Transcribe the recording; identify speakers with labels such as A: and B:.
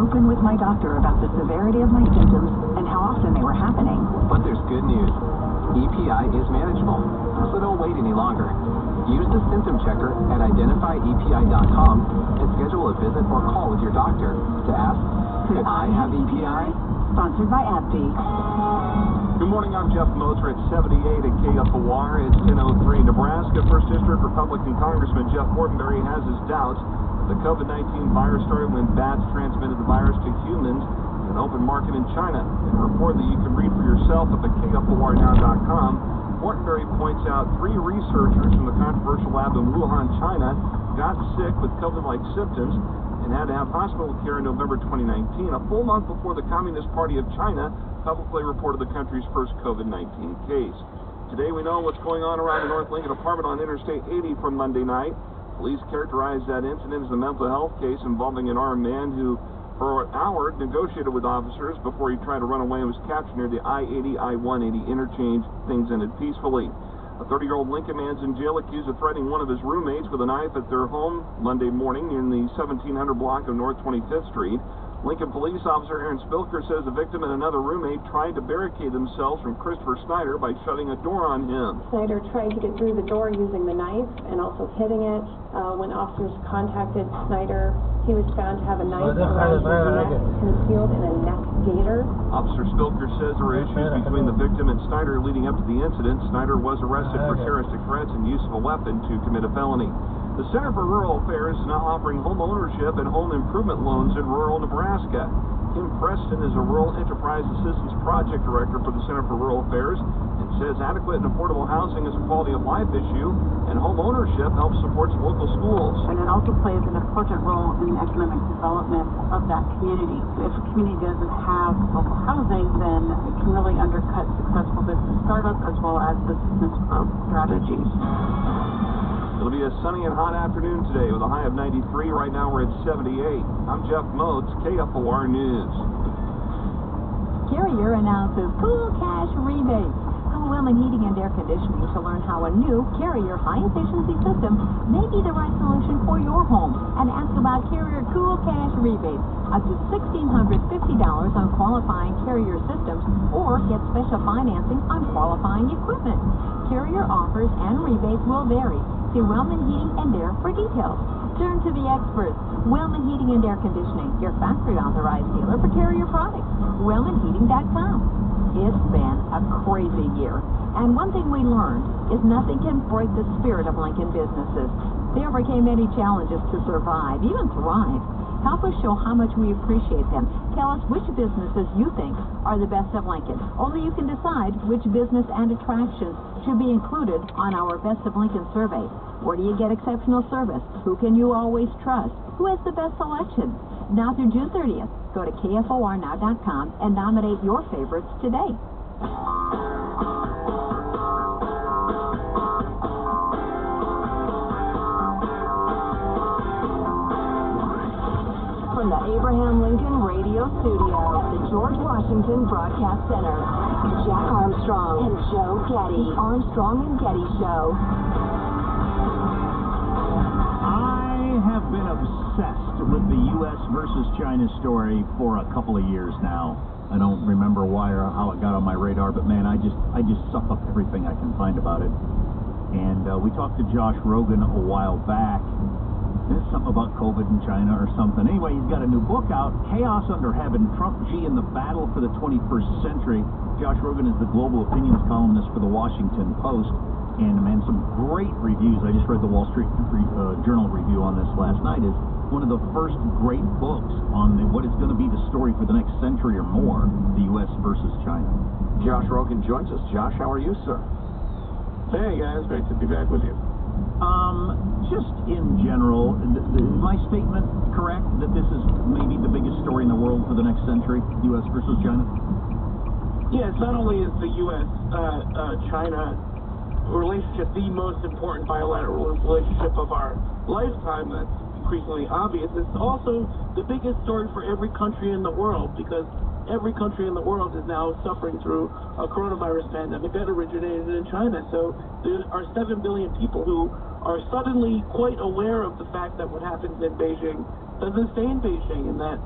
A: open with my doctor about the severity of my symptoms and how often they were happening.
B: But there's good news. EPI is manageable, so don't wait any longer. Use the symptom checker at identifyepi.com and schedule a visit or call with your doctor to ask, could I have EPI?
A: Sponsored by AbbVie.
C: Good morning, I'm Jeff Moser at 78 at KFOR. It's 10:03. Nebraska First District Republican Congressman Jeff Fortenberry has his doubts. The COVID-19 virus started when bats transmitted the virus to humans in an open market in China. In a report that you can read for yourself up at KFORnow.com, Fortenberry points out 3 researchers from the controversial lab in Wuhan, China, got sick with COVID-like symptoms and had to have hospital care in November 2019, a full month before the Communist Party of China publicly reported the country's first COVID-19 case. Today we know what's going on around the North Lincoln apartment on Interstate 80 from Monday night. Police characterized that incident as a mental health case involving an armed man who, for an hour, negotiated with officers before he tried to run away and was captured near the I-80, I-180 interchange. Things ended peacefully. A 30-year-old Lincoln man's in jail accused of threatening one of his roommates with a knife at their home Monday morning in the 1700 block of North 25th Street. Lincoln police officer Aaron Spilker says the victim and another roommate tried to barricade themselves from Christopher Snyder by shutting a door on him.
D: Snyder tried to get through the door using the knife and also hitting it. When officers contacted Snyder, he was found to have a knife around his neck, concealed in a neck gaiter.
C: Officer Spilker says there were issues between the victim and Snyder leading up to the incident. Snyder was arrested for terroristic threats and use of a weapon to commit a felony. The Center for Rural Affairs is now offering home ownership and home improvement loans in rural Nebraska. Kim Preston is a Rural Enterprise Assistance Project Director for the Center for Rural Affairs and says adequate and affordable housing is a quality of life issue, and home ownership helps support local schools.
A: And it also plays an important role in the economic development of that community. If a community doesn't have local housing, then it can really undercut successful business startups as well as business growth strategies.
C: It'll be a sunny and hot afternoon today with a high of 93. Right now we're at 78. I'm Jeff Moats, KFOR News.
E: Carrier announces cool cash rebates. Call Wilman Heating and Air Conditioning to learn how a new Carrier high-efficiency system may be the right solution for your home. And ask about Carrier cool cash rebates. Up to $1,650 on qualifying Carrier systems or get special financing on qualifying equipment. Carrier offers and rebates will vary. See Wilman Heating and Air for details. Turn to the experts. Wilman Heating and Air Conditioning, your factory authorized dealer for Carrier products. WilmanHeating.com. It's been a crazy year. And one thing we learned is nothing can break the spirit of Lincoln businesses. They overcame many challenges to survive, even thrive. Help us show how much we appreciate them. Tell us which businesses you think are the best of Lincoln. Only you can decide which business and attractions should be included on our Best of Lincoln survey. Where do you get exceptional service? Who can you always trust? Who has the best selection? Now through June 30th, go to KFORnow.com and nominate your favorites today. From the Abraham Lincoln Radio Studio at the George Washington Broadcast Center, Jack Armstrong and Joe Getty. The Armstrong and Getty Show.
F: I have been obsessed with the U.S. versus China story for a couple of years now. I don't remember why or how it got on my radar, but man, I just suck up everything I can find about it. And we talked to Josh Rogan a while back. There's something about COVID in China or something. Anyway, he's got a new book out, Chaos Under Heaven, Trump Xi and the Battle for the 21st Century. Josh Rogan is the global opinions columnist for the Washington Post. And, man, some great reviews. I just read the Wall Street Journal review on this last night. Is one of the first great books on what is going to be the story for the next century or more, the U.S. versus China.
C: Josh Rogan joins us. Josh, how are you, sir?
G: Hey, guys. Great to be back with you.
F: Just in general, is my statement correct that this is maybe the biggest story in the world for the next century, U.S. versus China?
G: Yes, not only is the U.S.-China relationship the most important bilateral relationship of our lifetime, that's increasingly obvious, it's also the biggest story for every country in the world, because every country in the world is now suffering through a coronavirus pandemic that originated in China. So there are 7 billion people who are suddenly quite aware of the fact that what happens in Beijing doesn't stay in Beijing, and that